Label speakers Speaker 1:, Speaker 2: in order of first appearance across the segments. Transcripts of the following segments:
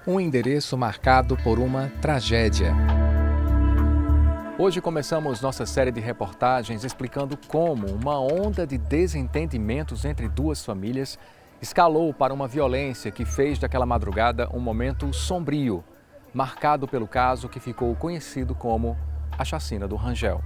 Speaker 1: Um endereço marcado por uma tragédia. Hoje começamos nossa série de reportagens explicando como uma onda de desentendimentos entre duas famílias escalou para uma violência que fez daquela madrugada um momento sombrio, marcado pelo caso que ficou conhecido como a Chacina do Rangel.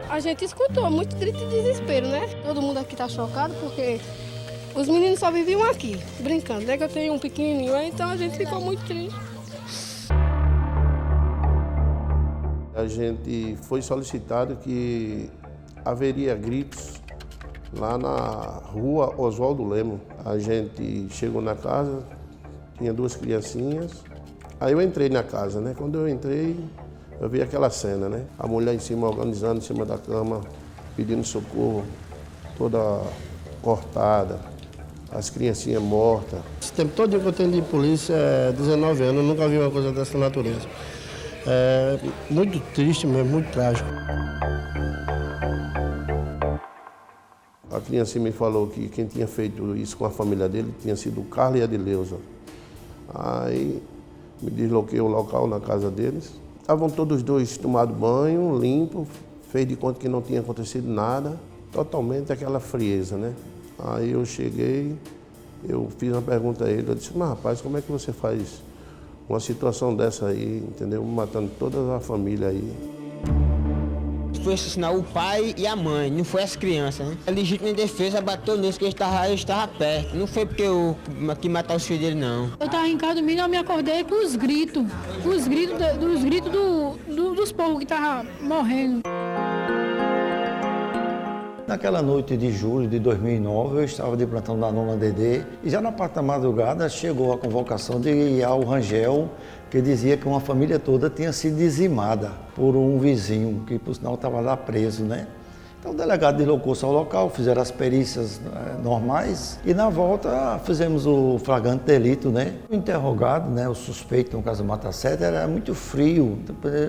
Speaker 2: A gente escutou muito grito de desespero, né? Todo mundo aqui tá chocado porque os meninos só viviam aqui, brincando, né? Que eu tenho um pequenininho, então a gente ficou muito triste.
Speaker 3: A gente foi solicitado que haveria gritos lá na rua Oswaldo Lemos. A gente chegou na casa, tinha duas criancinhas. Aí eu entrei na casa, né? Quando eu entrei, eu vi aquela cena, né? A mulher em cima, organizando em cima da cama, pedindo socorro, toda cortada, as criancinhas mortas.
Speaker 4: Esse tempo todo que eu tenho de polícia, 19 anos, eu nunca vi uma coisa dessa natureza. É muito triste mesmo, muito trágico.
Speaker 3: A criança me falou que quem tinha feito isso com a família dele tinha sido o Carlos e a Adileuza. Aí me desloquei o local na casa deles. Estavam todos dois tomados banho, limpo, fez de conta que não tinha acontecido nada, totalmente aquela frieza, né? Aí eu cheguei, eu fiz uma pergunta a ele, eu disse, mas rapaz, como é que você faz uma situação dessa aí, entendeu? Matando toda a família aí.
Speaker 5: Foi assassinar o pai e a mãe, não foi as crianças, né? A legítima defesa bateu nisso, que ele estava perto. Não foi porque eu que matar os filhos dele, não.
Speaker 6: Eu estava em casa domingo, eu me acordei com os gritos dos povos que estavam morrendo.
Speaker 7: Naquela noite de julho de 2009, eu estava de plantão da 9ª DD e já na parte da madrugada chegou a convocação de ir ao Rangel, que dizia que uma família toda tinha sido dizimada por um vizinho, que por sinal estava lá preso, né? Então o delegado deslocou-se ao local, fizeram as perícias normais e na volta fizemos o flagrante delito, né? O interrogado, né, o suspeito, no caso do Mata-Sete, era muito frio,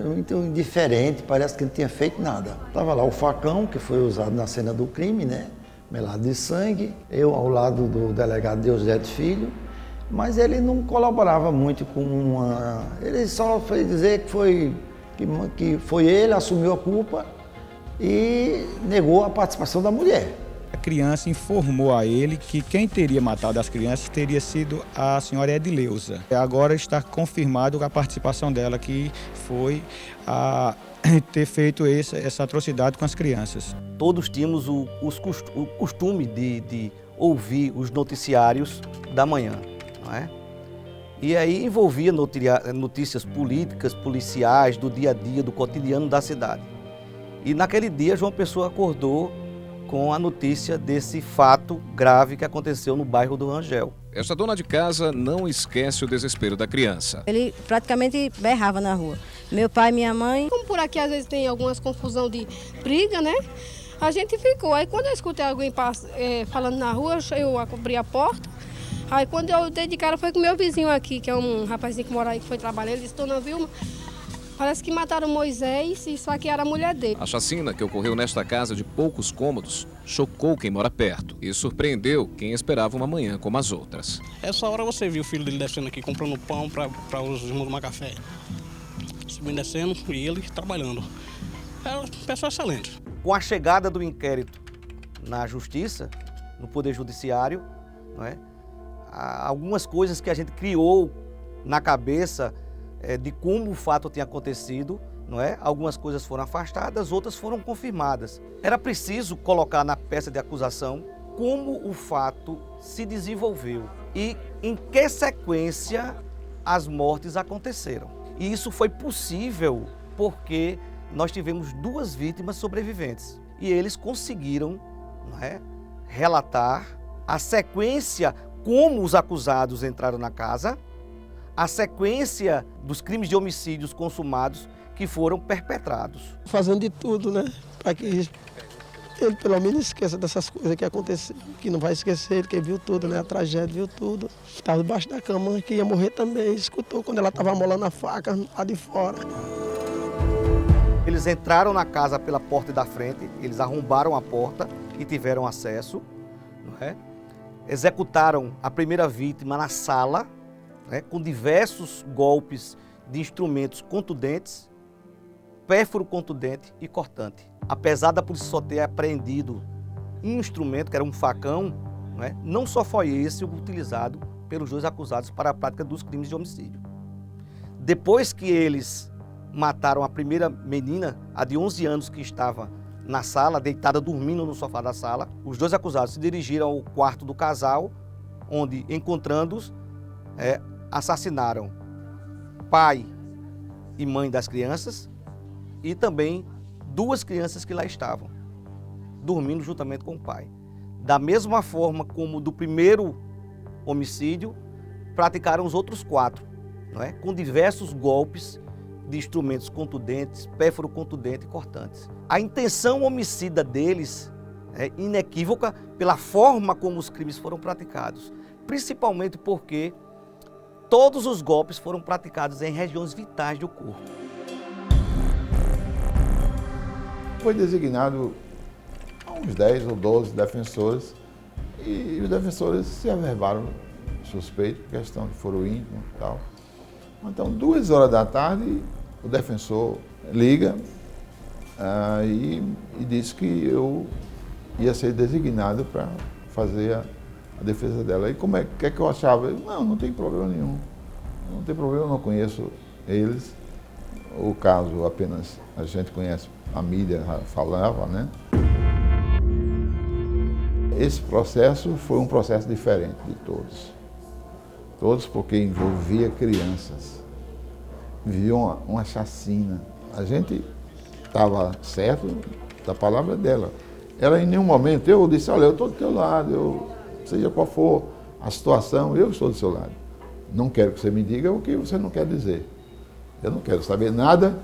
Speaker 7: muito indiferente, parece que não tinha feito nada. Estava lá o facão, que foi usado na cena do crime, né? Melado de sangue, eu ao lado do delegado Deusdedito Filho, mas ele não colaborava muito com uma... Ele só foi dizer que foi ele, assumiu a culpa e negou a participação da mulher.
Speaker 8: A criança informou a ele que quem teria matado as crianças teria sido a senhora Adileuza. Agora está confirmado a participação dela, que foi a ter feito essa atrocidade com as crianças.
Speaker 9: Todos tínhamos o costume de ouvir os noticiários da manhã, não é? E aí envolvia notícias políticas, policiais, do dia a dia, do cotidiano da cidade. E naquele dia João Pessoa acordou com a notícia desse fato grave que aconteceu no bairro do Rangel.
Speaker 10: Essa dona de casa não esquece o desespero da criança.
Speaker 11: Ele praticamente berrava na rua. Meu pai e minha mãe...
Speaker 2: Como por aqui às vezes tem algumas confusão de briga, né? A gente ficou. Aí quando eu escutei alguém falando na rua, eu abri a porta. Aí quando eu dei de cara foi com o meu vizinho aqui, que é um rapazinho que mora aí, que foi trabalhar. Ele disse, dona Vilma, parece que mataram Moisés e esfaquearam a mulher dele.
Speaker 10: A chacina que ocorreu nesta casa de poucos cômodos chocou quem mora perto e surpreendeu quem esperava uma manhã como as outras.
Speaker 12: Essa hora você viu o filho dele descendo aqui, comprando pão para os irmãos tomar café. Subindo descendo e ele trabalhando. É uma pessoa excelente.
Speaker 9: Com a chegada do inquérito na Justiça, no Poder Judiciário, não é? Algumas coisas que a gente criou na cabeça de como o fato tinha acontecido, não é? Algumas coisas foram afastadas, outras foram confirmadas. Era preciso colocar na peça de acusação como o fato se desenvolveu e em que sequência as mortes aconteceram. E isso foi possível porque nós tivemos 2 vítimas sobreviventes e eles conseguiram, não é, relatar a sequência como os acusados entraram na casa, a sequência dos crimes de homicídios consumados que foram perpetrados.
Speaker 4: Fazendo de tudo, né? Para que ele pelo menos esqueça dessas coisas que aconteceram, que não vai esquecer, ele que viu tudo, né? A tragédia, viu tudo. Estava debaixo da cama, que ia morrer também, escutou quando ela estava amolando a faca lá de fora.
Speaker 9: Eles entraram na casa pela porta da frente, eles arrombaram a porta e tiveram acesso, não é? Executaram a primeira vítima na sala, né? Com diversos golpes de instrumentos contundentes, pérfuro contundente e cortante. Apesar da polícia só ter apreendido um instrumento, que era um facão, não só foi esse o utilizado pelos dois acusados para a prática dos crimes de homicídio. Depois que eles mataram a primeira menina, a de 11 anos que estava na sala, deitada dormindo no sofá da sala, os dois acusados se dirigiram ao quarto do casal, onde, encontrando-os, assassinaram pai e mãe das crianças e também 2 crianças que lá estavam, dormindo juntamente com o pai. Da mesma forma como do primeiro homicídio, praticaram os outros 4, com diversos golpes de instrumentos contundentes, pérfuro contundente e cortantes. A intenção homicida deles é inequívoca pela forma como os crimes foram praticados, principalmente porque todos os golpes foram praticados em regiões vitais do corpo.
Speaker 13: Foi designado uns 10 ou 12 defensores e os defensores se averbaram suspeitos, questão de foro íntimo e tal. Então, 2 horas da tarde, o defensor liga e disse que eu ia ser designado para fazer a defesa dela. E como é que eu achava? Não tem problema nenhum. Não tem problema, eu não conheço eles. O caso apenas a gente conhece, a mídia falava, né? Esse processo foi um processo diferente de todos. Todos porque envolvia crianças. Vivia uma chacina. A gente estava certo da palavra dela. Ela em nenhum momento, eu disse, olha, eu estou do teu lado, seja qual for a situação, eu estou do seu lado. Não quero que você me diga o que você não quer dizer. Eu não quero saber nada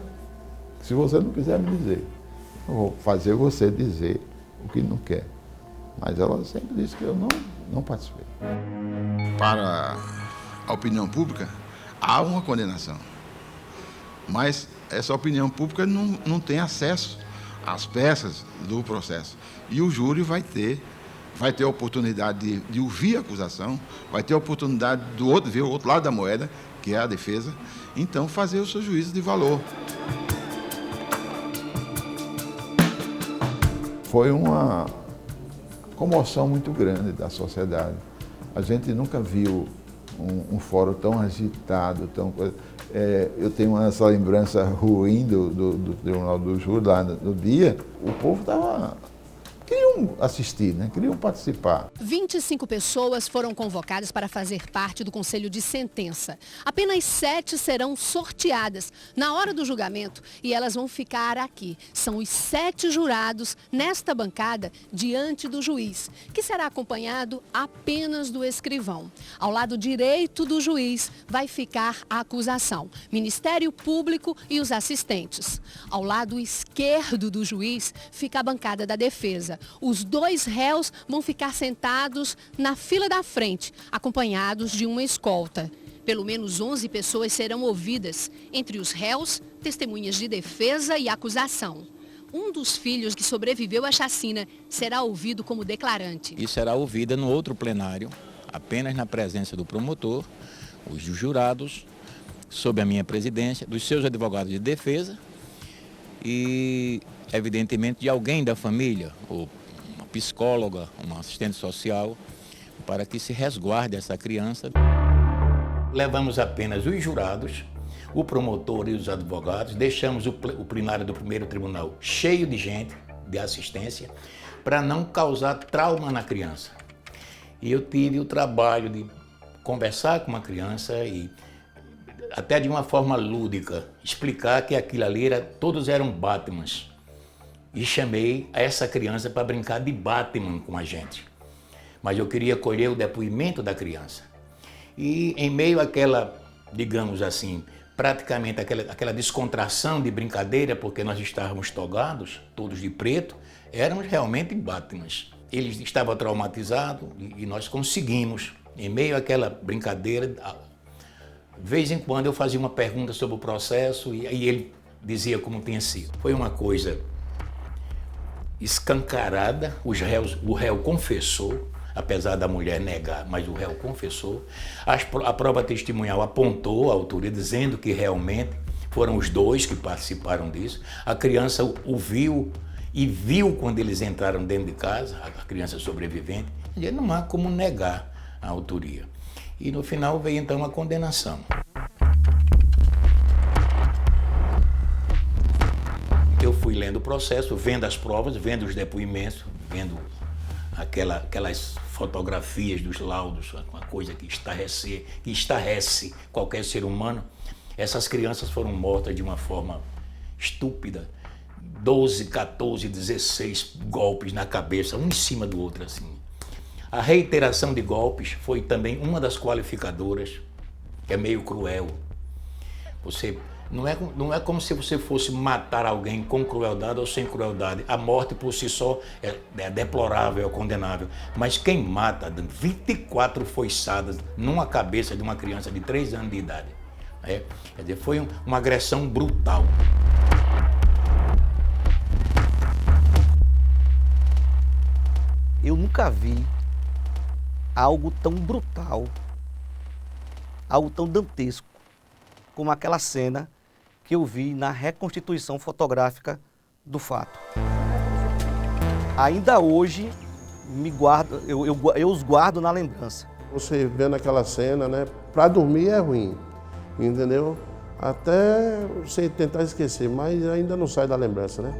Speaker 13: se você não quiser me dizer. Eu vou fazer você dizer o que não quer. Mas ela sempre disse que eu não participei.
Speaker 14: Para a opinião pública, há uma condenação. Mas essa opinião pública não tem acesso às peças do processo. E o júri vai ter a oportunidade de ouvir a acusação, vai ter a oportunidade de ver o outro lado da moeda, que é a defesa, então fazer o seu juízo de valor.
Speaker 13: Foi uma comoção muito grande da sociedade. A gente nunca viu um fórum tão agitado, eu tenho essa lembrança ruim do Tribunal do Júri lá no dia. O povo queriam assistir, queriam participar.
Speaker 15: 25 pessoas foram convocadas para fazer parte do Conselho de Sentença. Apenas 7 serão sorteadas na hora do julgamento e elas vão ficar aqui. São os 7 jurados nesta bancada diante do juiz, que será acompanhado apenas do escrivão. Ao lado direito do juiz vai ficar a acusação, Ministério Público e os assistentes. Ao lado esquerdo do juiz fica a bancada da defesa. Os 2 réus vão ficar sentados na fila da frente, acompanhados de uma escolta. Pelo menos 11 pessoas serão ouvidas, entre os réus, testemunhas de defesa e acusação. Um dos filhos que sobreviveu à chacina será ouvido como declarante.
Speaker 16: E será ouvida no outro plenário, apenas na presença do promotor, os jurados, sob a minha presidência, dos seus advogados de defesa e, evidentemente, de alguém da família, ou uma psicóloga, uma assistente social, para que se resguarde essa criança.
Speaker 17: Levamos apenas os jurados, o promotor e os advogados, deixamos o plenário do primeiro tribunal cheio de gente, de assistência, para não causar trauma na criança. E eu tive o trabalho de conversar com uma criança e, até de uma forma lúdica, explicar que aquilo ali todos eram Batmans. E chamei essa criança para brincar de Batman com a gente. Mas eu queria colher o depoimento da criança. E em meio àquela digamos assim, praticamente aquela descontração de brincadeira, porque nós estávamos togados, todos de preto, éramos realmente Batmans. Ele estava traumatizado e nós conseguimos, em meio àquela brincadeira, de vez em quando eu fazia uma pergunta sobre o processo e ele dizia como tinha sido. Foi uma coisa escancarada, o réu confessou, apesar da mulher negar, mas o réu confessou. A prova testemunhal apontou a autoria, dizendo que realmente foram os dois que participaram disso. A criança o viu e viu quando eles entraram dentro de casa, a criança sobrevivente, e não há como negar a autoria. E no final veio então a condenação. Eu fui lendo o processo, vendo as provas, vendo os depoimentos, vendo aquelas fotografias dos laudos, uma coisa que estarrece qualquer ser humano. Essas crianças foram mortas de uma forma estúpida. 12, 14, 16 golpes na cabeça, um em cima do outro assim. A reiteração de golpes foi também uma das qualificadoras, que é meio cruel. Não é como se você fosse matar alguém com crueldade ou sem crueldade. A morte por si só é deplorável, é condenável. Mas quem mata 24 foiçadas numa cabeça de uma criança de 3 anos de idade, quer dizer, foi uma agressão brutal.
Speaker 9: Eu nunca vi algo tão brutal, algo tão dantesco, como aquela cena que eu vi na reconstituição fotográfica do fato. Ainda hoje, eu os guardo na lembrança.
Speaker 3: Você vendo aquela cena, né? Para dormir é ruim, entendeu? Até você tentar esquecer, mas ainda não sai da lembrança, né?